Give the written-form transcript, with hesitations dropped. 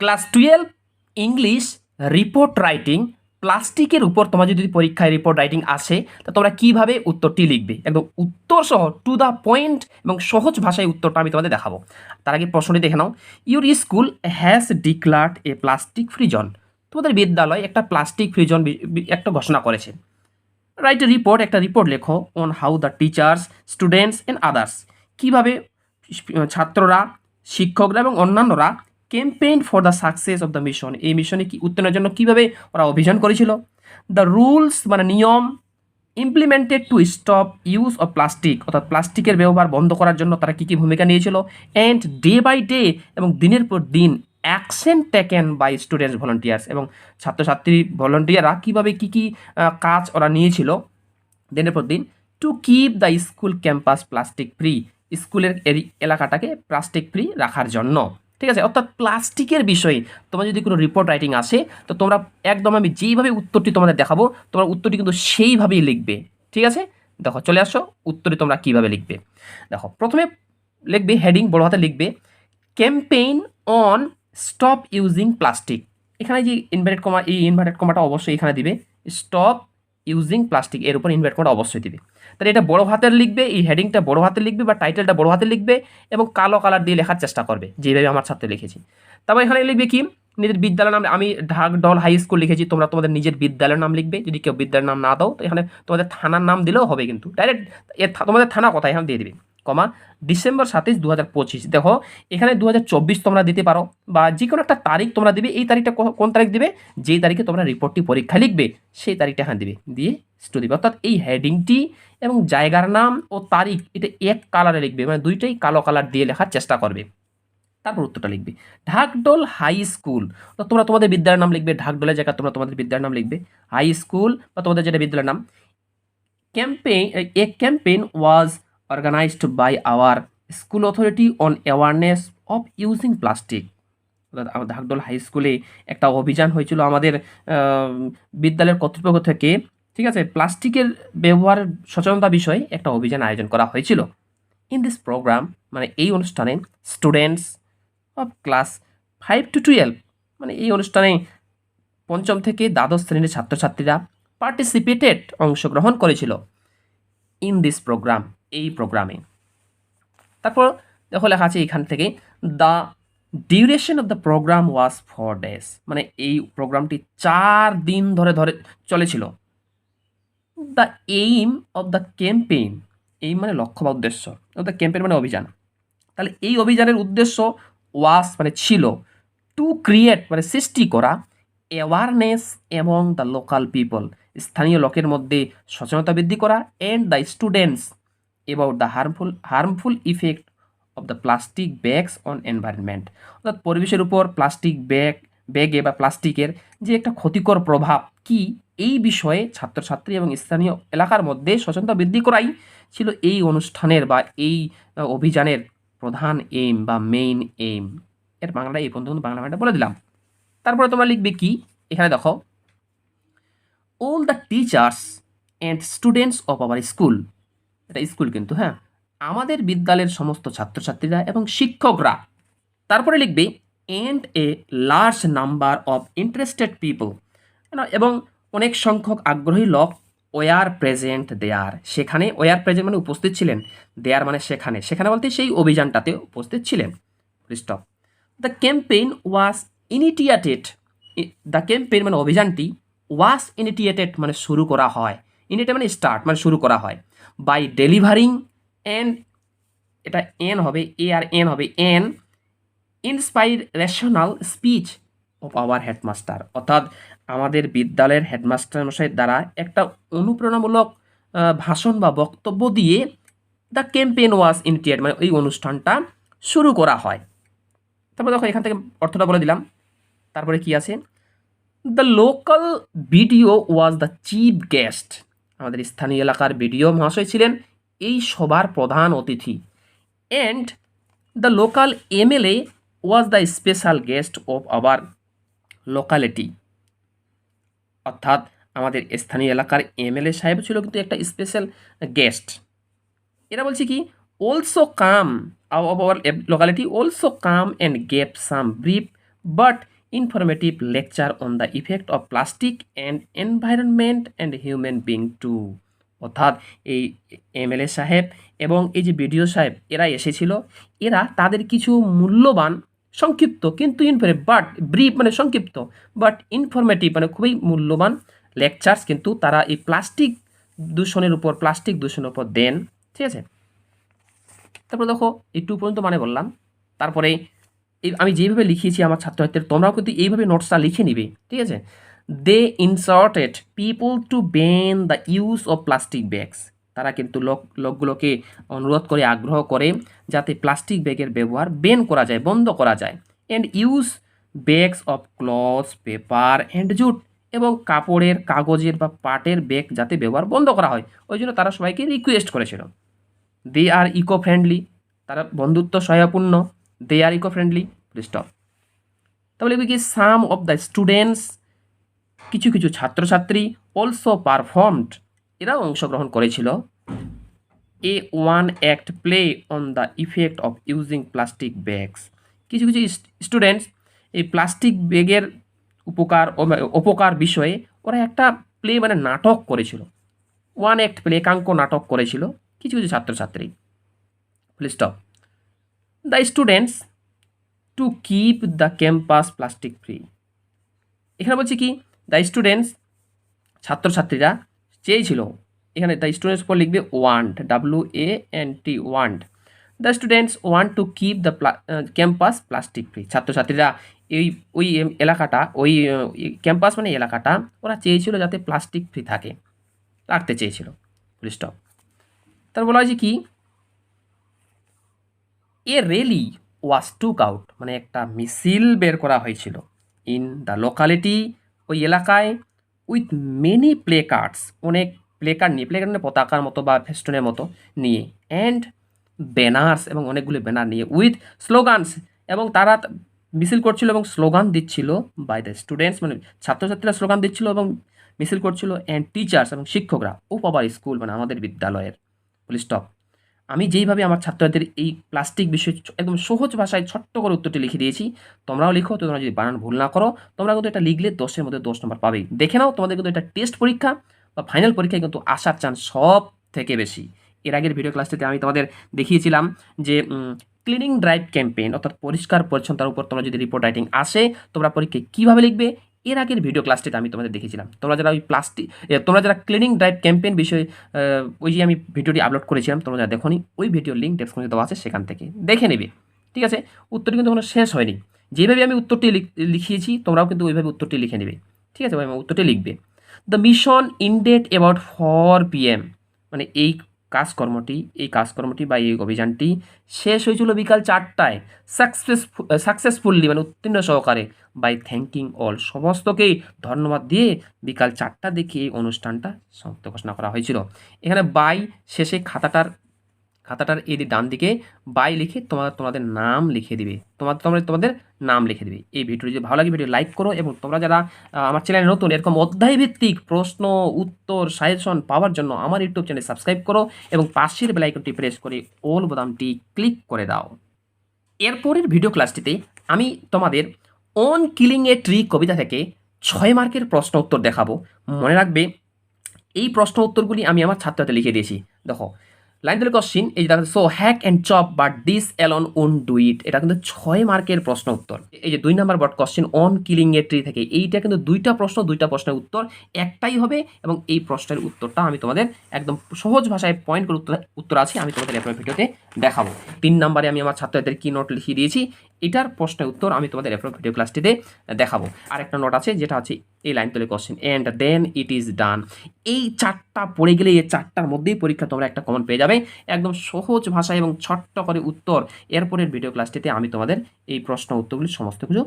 Class 12 English report writing প্লাস্টিকের উপর তোমার যদি পরীক্ষায় রিপোর্ট রাইটিং আসে তা তোমরা কীভাবে উত্তরটি লিখবে, একদম উত্তর সহ টু দ্য পয়েন্ট এবং সহজ ভাষায় উত্তরটা আমি তোমাদের দেখাবো। তার আগে প্রশ্নটি দেখে নাও। Your school has declared a plastic free zone. তোমাদের বিদ্যালয় একটা প্লাস্টিক ফ্রি জোন একটা ঘোষণা করেছে। রাইট এ রিপোর্ট, একটা রিপোর্ট লেখো on how the teachers, students and others, কীভাবে ছাত্ররা, শিক্ষকরা এবং অন্যান্যরা campaign for the success of the mission, এই মিশনে কি উত্তরণের জন্য কীভাবে ওরা অভিযান করেছিল। দ্য রুলস মানে নিয়ম implemented to stop use of plastic, অর্থাৎ প্লাস্টিকের ব্যবহার বন্ধ করার জন্য তারা কী কী ভূমিকা নিয়েছিল। অ্যান্ড ডে বাই ডে, এবং দিনের পর দিন action taken by students volunteers, এবং ছাত্রছাত্রী ভলান্টিয়াররা কীভাবে কী কী কাজ ওরা নিয়েছিল দিনের পর দিন to keep the school campus plastic free, স্কুলের এলাকাটাকে প্লাস্টিক ফ্রি রাখার জন্য। ঠিক আছে, অর্থাৎ প্লাস্টিকের বিষয়ে তোমার যদি কোনো রিপোর্ট রাইটিং আসে তো তোমরা একদম আমি যেইভাবে উত্তরটি তোমাদের দেখাবো তোমরা উত্তরটি কিন্তু সেইভাবেই লিখবে। ঠিক আছে, দেখো চলে আসো উত্তরটি তোমরা কীভাবে লিখবে। দেখো প্রথমে লিখবে হেডিং বড় হাতে লিখবে campaign on stop using plastic. এখানে যে ইনভার্টেড কমা, এই ইনভার্টেড কমাটা অবশ্যই এখানে দিবে, স্টপ ইউজিং প্লাস্টিক এর উপর ইনভার্টেড কমাটা অবশ্যই দিবে। তাহলে এটা বড় হাতের লিখবে, এই হেডিংটা বড় হাতে লিখবে বা টাইটেলটা বড় হাতে লিখবে এবং কালো কালার দিয়ে লেখার চেষ্টা করবে যেভাবে আমার ছাত্রে লিখেছি। তারপর এখানে লিখবে কি নিজের বিদ্যালয়ের নাম, আমি ঢাকঢোল হাই স্কুল লিখেছি, তোমরা তোমাদের নিজের বিদ্যালয়ের নাম লিখবে। যদি কেউ বিদ্যালয়ের নাম না দাও তো এখানে তোমাদের থানার নাম দিলেও হবে, কিন্তু ডাইরেক্ট তোমাদের থানা কথা এখানে দিয়ে দিবে। কমা ডিসেম্বর 27, 2025। দেখো এখানে 2024 তোমরা দিতে পারো বা যে কোনো একটা তারিখ তোমরা দিবে। এই তারিখটা কোন তারিখ দিবে, যেই তারিখে তোমরা রিপোর্টটি পরীক্ষা লিখবে সেই তারিখটা এখানে দিবে, দিয়ে স্টো দিবে। অর্থাৎ এই হেডিংটি এবং জায়গার নাম ও তারিখ এটা এক কালারে লিখবে, মানে দুইটাই কালো কালার দিয়ে লেখার চেষ্টা করবে। তারপর উত্তরটা লিখবে ঢাকডোল হাই স্কুল, তো তোমরা তোমাদের বিদ্যালয়ের নাম লিখবে, ঢাকডোলের জায়গায় তোমরা তোমাদের বিদ্যালয়ের নাম লিখবে হাই স্কুল বা তোমাদের যেটা বিদ্যালয়ের নাম। Campaign was organized by our school authority on awareness of using plastic, অর্থাৎ আমাদের ঢাকডোল হাই স্কুলে একটা অভিযান হয়েছিল আমাদের বিদ্যালয়ের কর্তৃপক্ষ থেকে। ঠিক আছে, প্লাস্টিকের ব্যবহার সচেতনতা বিষয়ে একটা অভিযান আয়োজন করা হয়েছিল। ইন দিস প্রোগ্রাম মানে এই অনুষ্ঠানে স্টুডেন্টস অফ ক্লাস 5 to 12, মানে এই অনুষ্ঠানে পঞ্চম থেকে দ্বাদশ শ্রেণীর ছাত্রছাত্রীরা পার্টিসিপেটেড অংশগ্রহণ করেছিল ইন দিস প্রোগ্রাম, এই প্রোগ্রামে। তারপর দেখো লেখা আছে এখান থেকে the duration of the program was 4 days, মানে এই প্রোগ্রামটি 4 দিন ধরে চলেছিল। The aim of the campaign, aim মানে লক্ষ্য বা উদ্দেশ্য, অফ দ্য ক্যাম্পেইন মানে অভিযান। তাহলে এই অভিযানের উদ্দেশ্য ওয়াজ মানে ছিল, টু ক্রিয়েট মানে সৃষ্টি করা, অ্যাওয়ারনেস এবং দ্য লোকাল পিপল, স্থানীয় লোকের মধ্যে সচেতনতা বৃদ্ধি করা, and the students about the harmful effect of the plastic bags on environment, অর্থাৎ পরিবেশের উপর প্লাস্টিক ব্যাগে বা প্লাস্টিকের যে একটা ক্ষতিকর প্রভাব কি, এই বিষয়ে ছাত্রছাত্রী এবং স্থানীয় এলাকার মধ্যে সচেতনতা বৃদ্ধি করাই ছিল এই অনুষ্ঠানের বা এই অভিযানের প্রধান এইম বা মেইন এইম। এর বাংলাটা এই পর্যন্ত বাংলা মানটা বলে দিলাম। তারপরে তোমরা লিখবে কি, এখানে দেখো all the teachers and students of our school, এটা স্কুল কিন্তু, হ্যাঁ, আমাদের বিদ্যালয়ের সমস্ত ছাত্রছাত্রীরা এবং শিক্ষকরা। তারপরে লিখবে and a large number of interested people, এবং অনেক সংখ্যক আগ্রহী লোক ওয়ার প্রেজেন্ট দেয়ার, সেখানে ওয়ার প্রেজেন্ট মানে উপস্থিত ছিলেন, দেয়ার মানে সেখানে, সেখানে বলতে সেই অভিযানটাতে উপস্থিত ছিলেন। Stop. The campaign was initiated, the campaign মানে অভিযানটি, ওয়াজ ইনিটিয়েটেড মানে শুরু করা হয়, ইনিটিয়েট মানে স্টার্ট মানে শুরু করা হয়, বাই ডেলিভারিং অ্যান্ড, এটা এন হবে, এ আর এন হবে, N ইন্সপাইরেশনাল speech of our headmaster, অর্থাৎ আমাদের বিদ্যালয়ের হেডমাস্টার মশাই দ্বারা একটা অনুপ্রেরণামূলক ভাষণ বা বক্তব্য দিয়ে দ্য ক্যাম্পেইন ওয়াজ ইনিটিয়েট মানে এই অনুষ্ঠানটা শুরু করা হয়। তারপর দেখো এখান থেকে অর্থটা বলে দিলাম। তারপরে কি আছে, the local BDO was the chief guest, আমাদের স্থানীয় এলাকার বিডিও মহাশয় ছিলেন এই সবার প্রধান অতিথি। And the local MLA was the special guest of our locality, অর্থাৎ আমাদের স্থানীয় এলাকার এমএলএ সাহেব ছিল কিন্তু একটা স্পেশাল গেস্ট। এরা বলছে কি also come our locality also come and gave some brief but informative lecture on the effect of plastic and environment and human being too. অর্থাৎ এই এমএলএ সাহেব এবং এই যে বিডিও সাহেব এরা এসেছিল, এরা তাদের কিছু মূল্যবান সংক্ষিপ্ত কিন্তু বাট ব্রিফ মানে সংক্ষিপ্ত বাট ইনফরমেটিভ মানে খুবই মূল্যবান লেকচার্স কিন্তু তারা এই প্লাস্টিক দূষণের উপর দেন। ঠিক আছে, তারপরে দেখো এই 2 পর্যন্ত মানে বললাম। তারপরে এই আমি যেভাবে লিখিয়েছি আমার ছাত্রছাত্রীদের, তোমরাও কিন্তু এইভাবে নোটসটা লিখে নিবে। ঠিক আছে, they inserted people to ban the use of plastic bags. তারা কিন্তু লোকগুলোকে অনুরোধ করে, আগ্রহ করে যাতে প্লাস্টিক ব্যাগের ব্যবহার ব্যান করা যায়, বন্ধ করা যায়। And use bags of clothes, paper and jute, এবং কাপড়ের, কাগজের বা পাটের ব্যাগ যাতে ব্যবহার বন্ধ করা হয়, ওই জন্য তারা সবাইকে রিকোয়েস্ট করেছিল। দে আর ইকো ফ্রেন্ডলি, তারা বন্ধুত্ব সহায়পূর্ণ। দে আর ইকো ফ্রেন্ডলি, স্টপ। তাহলে লিখবে কি সাম অফ দ্য স্টুডেন্টস, কিছু কিছু ছাত্রছাত্রী, অলসো পারফর্মড, এরাও অংশগ্রহণ করেছিল, a one act play on the effect of using plastic bags. কিছু কিছু স্টুডেন্টস এই প্লাস্টিক ব্যাগের উপকার বিষয়ে ওরা একটা প্লে মানে নাটক করেছিল। ওয়ান অ্যাক্ট প্লে, একাঙ্ক নাটক করেছিল কিছু কিছু ছাত্রছাত্রী। Stop. The students to keep the campus plastic free. এখানে বলছি কি দ্য স্টুডেন্টস, ছাত্রছাত্রীরা চেয়েছিল, এখানে দ্য স্টুডেন্টস পর লিখবে want, WANT, want. The students want to keep the campus plastic free. ছাত্রছাত্রীরা ওই এলাকাটা, ওই ক্যাম্পাস মানে এলাকাটা ওরা চেয়েছিল যাতে প্লাস্টিক ফ্রি থাকে, রাখতে চেয়েছিল। স্টপ। তার বলা হয়েছে কি এ রেলি ওয়াজ টুক আউট, মানে একটা মিছিল বের করা হয়েছিল, ইন দ্য লোকালিটি, ওই এলাকায়, উইথ মেনি প্লে কার্ডস, অনেক প্লে কার্ড নিয়ে, প্লে কার্ড মানে পতাকার মতো বা ফেস্টনের মতো নিয়ে, অ্যান্ড ব্যানার্স, এবং অনেকগুলো ব্যানার নিয়ে, উইথ স্লোগানস, এবং তারা মিছিল করছিল এবং স্লোগান দিচ্ছিল, বাই দ্য স্টুডেন্টস মানে ছাত্রছাত্রীরা স্লোগান দিচ্ছিল এবং মিছিল করছিল, অ্যান্ড টিচার্স এবং শিক্ষকরা, ও পাবার স্কুল মানে আমাদের বিদ্যালয়ের। স্টপ। আমি যেইভাবে আমার ছাত্রছাত্রীদের এই প্লাস্টিক বিষয়ে একদম সহজ ভাষায় ছোট্ট করে উত্তরটি লিখে দিয়েছি, তোমরাও লিখো। তো তোমরা যদি বানান ভুল না করো, তোমরা কিন্তু এটা লিখলে 10-এর মধ্যে 10 নম্বর পাবেই। দেখে নাও, তোমাদের কিন্তু এটা টেস্ট পরীক্ষা বা ফাইনাল পরীক্ষায় কিন্তু আসার চান্স সব থেকে বেশি। এর আগের ভিডিও ক্লাসটিতে আমি তোমাদের দেখিয়েছিলাম যে ক্লিনিং ড্রাইভ ক্যাম্পেইন, অর্থাৎ পরিষ্কার পরিচ্ছন্নতার উপর তোমরা যদি রিপোর্ট রাইটিং আসে, তোমরা পরীক্ষায় কীভাবে লিখবে, এর আগের ভিডিও ক্লাসটিতে আমি তোমাদের দেখিয়েছিলাম। তোমরা যারা ক্লিনিং ড্রাইভ ক্যাম্পেইন বিষয়ে ওই যে আমি ভিডিওটি আপলোড করেছিলাম, তোমরা যারা দেখোনি, ওই ভিডিওর লিঙ্ক ডেসক্রিপশনে দেওয়া আছে, সেখান থেকে দেখে নেবে। ঠিক আছে, উত্তরটি কিন্তু কোনো শেষ হয়নি। যেভাবে আমি উত্তরটি লিখিয়েছি, তোমরাও কিন্তু ওইভাবে উত্তরটি লিখে নেবে। ঠিক আছে, উত্তরটি লিখবে। The mission ended about 4 PM, মানে এই কাজকর্মটি বা এই অভিযানটি শেষ হয়েছিল বিকাল 4টায়, সাকসেসফুলি মানে উত্তীর্ণ সহকারে, বাই থ্যাঙ্কিং অল, সমস্তকেই ধন্যবাদ দিয়ে বিকাল 4টার দিকে এই অনুষ্ঠানটা সমাপ্ত ঘোষণা করা হয়েছিল। এখানে বাই শেষে খাতাটার এই ডান দিকে বাই লিখে তোমাদের নাম লিখে দিবে, তোমাদের নাম লিখে দিবে। এই ভিডিওটি যদি ভালো লাগে, ভিডিও লাইক করো, এবং তোমরা যারা আমার চ্যানেলে নতুন, এরকম অধ্যায়ভিত্তিক প্রশ্ন উত্তর সাজেশন পাওয়ার জন্য আমার ইউটিউব চ্যানেল সাবস্ক্রাইব করো, এবং পাশের বেল আইকনটি প্রেস করে অল বোতামটি ক্লিক করে দাও। এরপরের ভিডিও ক্লাসটিতে আমি তোমাদের অন কিলিং এ ট্রি কবিতা থেকে 6 মার্কের প্রশ্ন উত্তর দেখাবো। মনে রাখবে, এই প্রশ্ন উত্তরগুলি আমি আমার ছাত্রদের লিখে দিয়েছি। দেখো, লাইন ধরে কোশ্চিন, এই যে দেখো, so hack and chop but this alone won't do it, এটা কিন্তু 6 মার্কের প্রশ্ন উত্তর। এই যে 2 নম্বর but question on killing a tree থেকে, এইটা কিন্তু 2টা প্রশ্নের উত্তর একটাই হবে, এবং এই প্রশ্নের উত্তরটা আমি তোমাদের একদম সহজ ভাষায় পয়েন্ট করে উত্তর আছে, আমি তোমাদের এরপর ভিডিওতে দেখাবো। 3 নম্বরে আমি আমার ছাত্রদের কি নোট লিখিয়ে দিয়েছি, এটার প্রশ্নের উত্তর আমি তোমাদের এরপর ভিডিও ক্লাসটিতে দেখাবো। আর একটা নোট আছে, যেটা হচ্ছে এই লাইন তুলে question, and then it is done. এই 4টা পড়ে গেলে এই 4টার মধ্যেই পরীক্ষা তোমরা একটা কমন পেয়ে যাবে, একদম সহজ ভাষায় এবং ছোট্ট করে উত্তর। এরপরের ভিডিও ক্লাসটিতে আমি তোমাদের এই প্রশ্ন উত্তরগুলি সমস্ত কিছু